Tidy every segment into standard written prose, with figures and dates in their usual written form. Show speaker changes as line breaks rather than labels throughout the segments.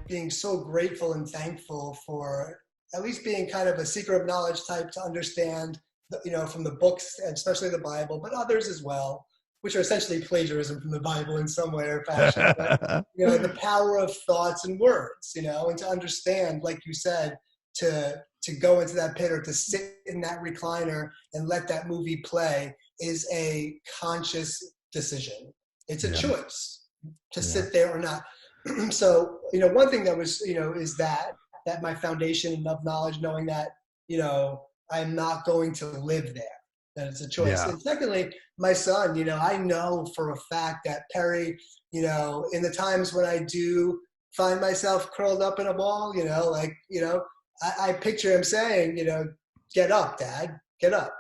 being so grateful and thankful for at least being kind of a seeker of knowledge type to understand, from the books, and especially the Bible, but others as well, which are essentially plagiarism from the Bible in some way or fashion. But the power of thoughts and words, and to understand, like you said, to go into that pit or to sit in that recliner and let that movie play is a conscious decision. It's a
Yeah.
choice to
Yeah.
sit there or not. So, one thing that was, is that my foundation of knowledge, knowing that, I'm not going to live there, that it's a choice.
Yeah.
And secondly, my son, I know for a fact that Perry, in the times when I do find myself curled up in a ball, I picture him saying, get up, Dad, get up,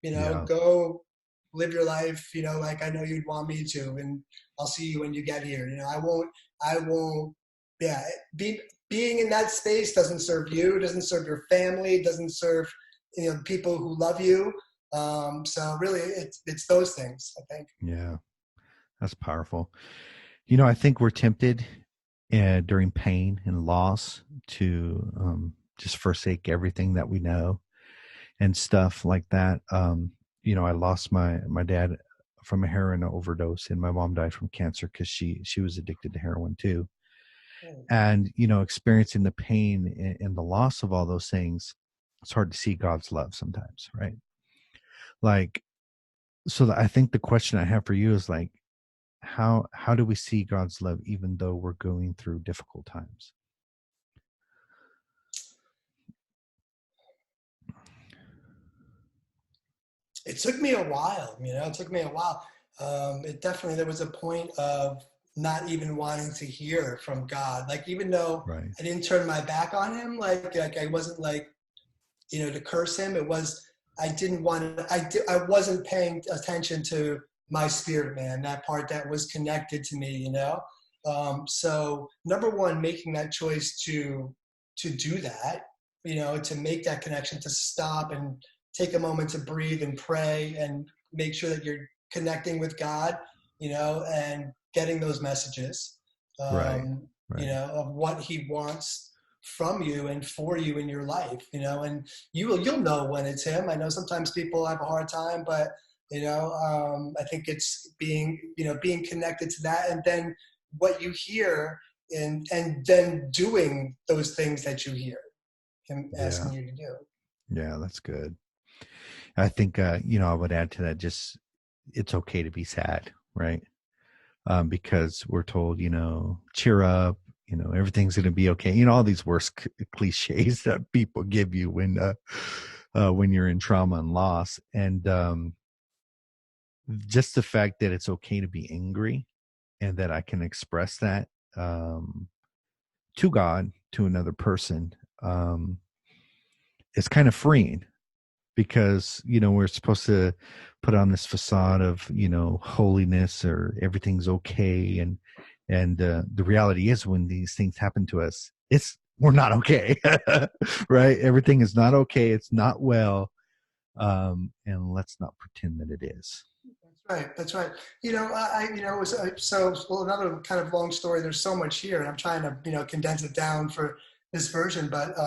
Yeah.
go live your life, like I know you'd want me to, and I'll see you when you get here. I won't, yeah, being in that space doesn't serve you, doesn't serve your family, doesn't serve, people who love you. So really it's those things, I think.
Yeah. That's powerful. I think we're tempted during pain and loss to just forsake everything that we know and stuff like that. I lost my dad from a heroin overdose, and my mom died from cancer because she was addicted to heroin too. And experiencing the pain and the loss of all those things, it's hard to see God's love sometimes, right? Like, so I think the question I have for you is like, how do we see God's love even though we're going through difficult times?
It took me a while, it took me a while. It definitely, there was a point of not even wanting to hear from God. Like, even though
Right.
I didn't turn my back on him, like I wasn't like, to curse him. It was, I didn't want to, I wasn't paying attention to my spirit man, that part that was connected to me, So number one, making that choice to do that, to make that connection, to stop and take a moment to breathe and pray and make sure that you're connecting with God, and getting those messages,
Right. Right.
of what he wants from you and for you in your life, and you'll know when it's him. I know sometimes people have a hard time, but I think it's being connected to that, and then what you hear, and then doing those things that you hear him
Yeah.
asking you to do.
Yeah, that's good. I think I would add to that, just it's okay to be sad, right? Because we're told, cheer up, everything's going to be okay. All these worst cliches that people give you when you're in trauma and loss. And just the fact that it's okay to be angry and that I can express that to God, to another person, is kind of freeing, because we're supposed to put on this facade of holiness, or everything's okay, and the reality is, when these things happen to us, we're not okay. Right? Everything is not okay, it's not well, and let's not pretend that it is.
That's right. That's right. It was well, another kind of long story. There's so much here, and I'm trying to, condense it down for this version. But,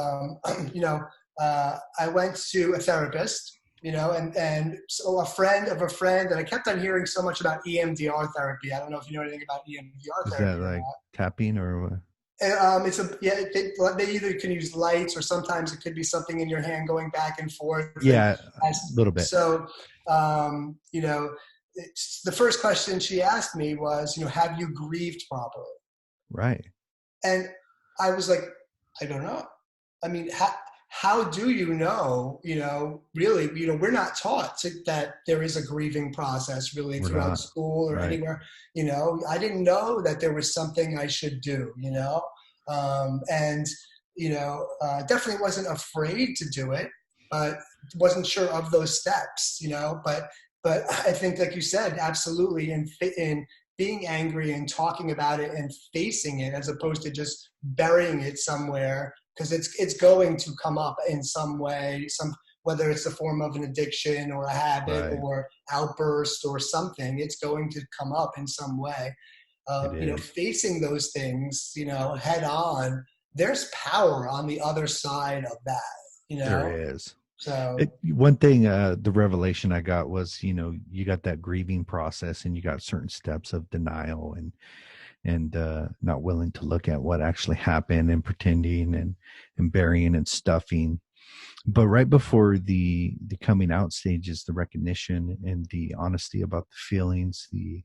I went to a therapist, and so a friend of a friend, and I kept on hearing so much about EMDR therapy. I don't know if you know anything about EMDR
Is that
therapy or
like
not.
tapping or what?
It's a yeah. They either can use lights, or sometimes it could be something in your hand going back and forth. And
Yeah, a little bit.
so, the first question she asked me was, have you grieved properly?
Right.
And I was like, I don't know. I mean, how do really, we're not taught that there is a grieving process really
We're
throughout
not.
school or
Right.
anywhere. I didn't know that there was something I should do, and, definitely wasn't afraid to do it, but wasn't sure of those steps, but I think, like you said, absolutely, in being angry and talking about it and facing it, as opposed to just burying it somewhere, because it's going to come up in some way, whether it's the form of an addiction or a habit
Right.
or outburst or something, it's going to come up in some way.
It is.
facing those things, head on, there's power on the other side of that,
There is.
So,
One thing, the revelation I got was, you got that grieving process and you got certain steps of denial and not willing to look at what actually happened and pretending and burying and stuffing. But right before the coming out stage is the recognition and the honesty about the feelings, the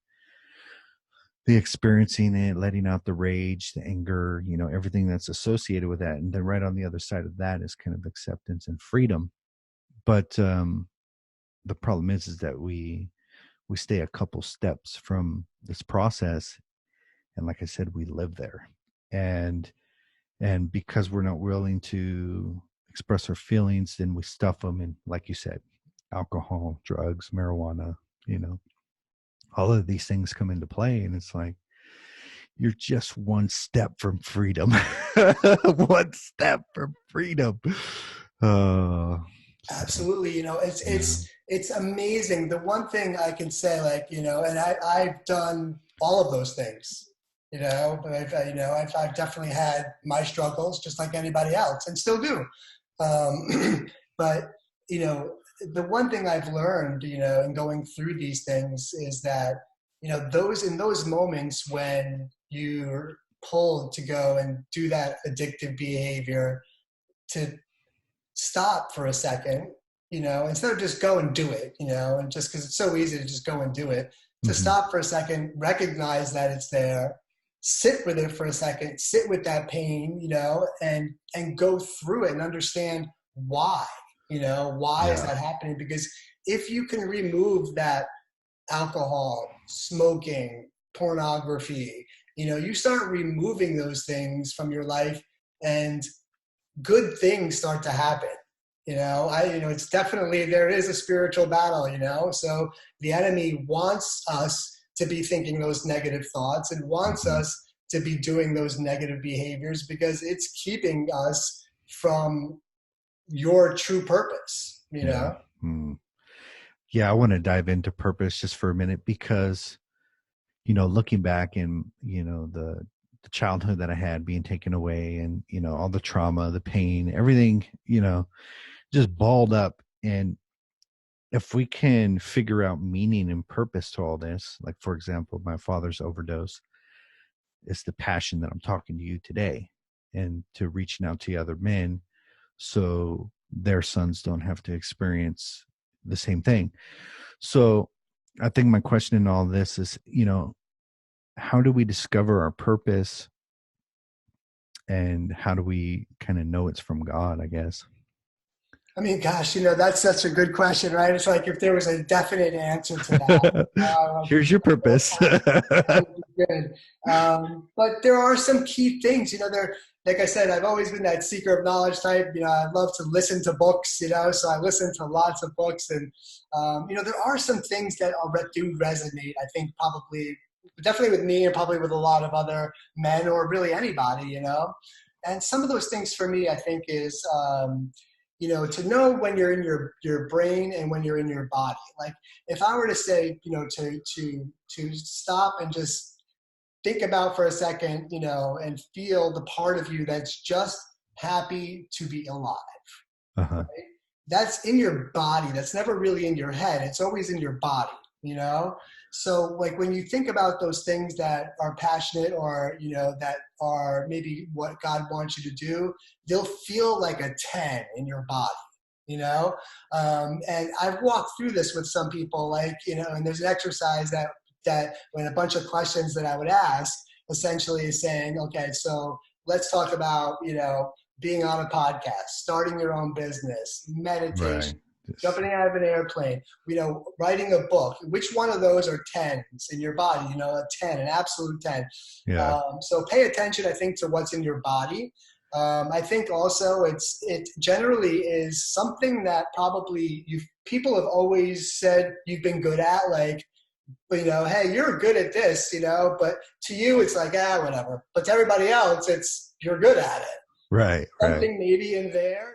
experiencing it, letting out the rage, the anger, everything that's associated with that. And then right on the other side of that is kind of acceptance and freedom. But the problem is that we stay a couple steps from this process, and like I said, we live there, and because we're not willing to express our feelings, then we stuff them in, like you said, alcohol, drugs, marijuana, all of these things come into play, and it's like you're just one step from freedom. One step from freedom.
Absolutely. It's amazing. The one thing I can say, and I've done all of those things, but I've definitely had my struggles just like anybody else and still do. But, the one thing I've learned, in going through these things is that, in those moments when you're pulled to go and do that addictive behavior, to stop for a second, instead of just go and do it, and just because it's so easy to just go and do it, to stop for a second, recognize that it's there, sit with it for a second, sit with that pain, and go through it and understand why, why is that happening? Because if you can remove that alcohol, smoking, pornography, you start removing those things from your life and good things start to happen. It's definitely, there is a spiritual battle, so the enemy wants us to be thinking those negative thoughts and wants us to be doing those negative behaviors because it's keeping us from your true purpose,
Yeah. I want to dive into purpose just for a minute because, looking back in, the childhood that I had being taken away and, all the trauma, the pain, everything, just balled up. And if we can figure out meaning and purpose to all this, like, for example, my father's overdose, it's the passion that I'm talking to you today and to reaching out to other men so their sons don't have to experience the same thing. So I think my question in all this is, how do we discover our purpose and how do we kind of know it's from God, I guess?
I mean, gosh, that's such a good question, right? It's like if there was a definite answer to that.
Here's your purpose.
That would be good. But there are some key things, like I said, I've always been that seeker of knowledge type. I love to listen to books, so I listen to lots of books. And, there are some things that do resonate, I think, definitely with me and probably with a lot of other men or really anybody, And some of those things for me, I think, is to know when you're in your brain and when you're in your body. Like if I were to say, to stop and just think about for a second, and feel the part of you that's just happy to be alive. Right? That's in your body. That's never really in your head. It's always in your body, So like when you think about those things that are passionate or, that are maybe what God wants you to do, they'll feel like a 10 in your body, and I've walked through this with some people and there's an exercise that when a bunch of questions that I would ask essentially is saying, okay, so let's talk about, being on a podcast, starting your own business, meditation. Right. Jumping out of an airplane, writing a book. Which one of those are 10s in your body? A 10, an absolute 10.
Yeah.
So pay attention, I think, to what's in your body. I think also it generally is something that probably people have always said you've been good at, like, hey, you're good at this, but to you it's like, whatever. But to everybody else, it's you're good at it.
Right.
Something maybe in there.